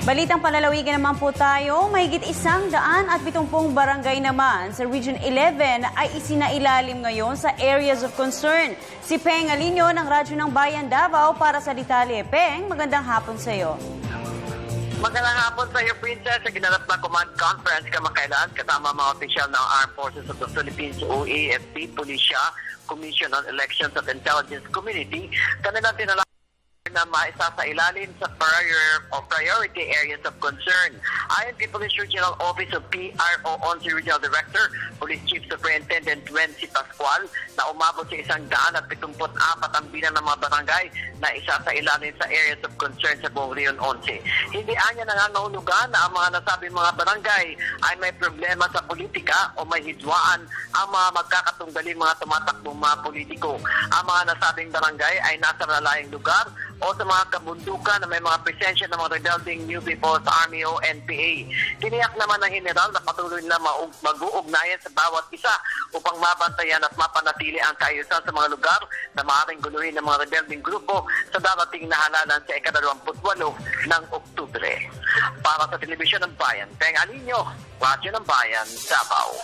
Balitang palalawigan naman po tayo, mahigit 170 barangay naman sa Region 11 ay isinailalim ngayon sa Areas of Concern. Si Peng Alinio ng Radyo ng Bayan Davao para sa detalye. Peng, magandang hapon sa iyo. Magandang hapon sa iyo, Princess. Sa ginanap na command conference kamakailan kasama mga opisyal ng Armed Forces of the Philippines, OAFP, Policia, Commission on Elections at Intelligence Community, kanilang tinalaman na maisa sa ilalim sa priority areas of concern. Ayon kay Police Regional Office of PRO Onsi Regional Director, Police Chief Superintendent Wency Pascual, na umabot sa 174 ang bilang ng mga barangay na isa sa ilalim sa areas of concern sa buong Region 11. Hindi anya nangangahulugan na ang mga nasabing mga barangay ay may problema sa politika o may hidwaan ang mga magkakatunggaling mga tumatakbong mga politiko. Ang mga nasabing barangay ay nasa malalayang lugar o sa mga kabundukan na may mga presensya ng mga rebelding New People's Army o NPA. Tiniyak naman ng General na patuloy na mag-uugnayan sa bawat isa upang mabantayan at mapanatili ang kaayusan sa mga lugar na maaaring guluhin ng mga rebelding grupo sa darating na halalan sa ika-28 ng Oktubre. Para sa Telebisyon ng Bayan, Peng Alinio, Radyo ng Bayan, Davao.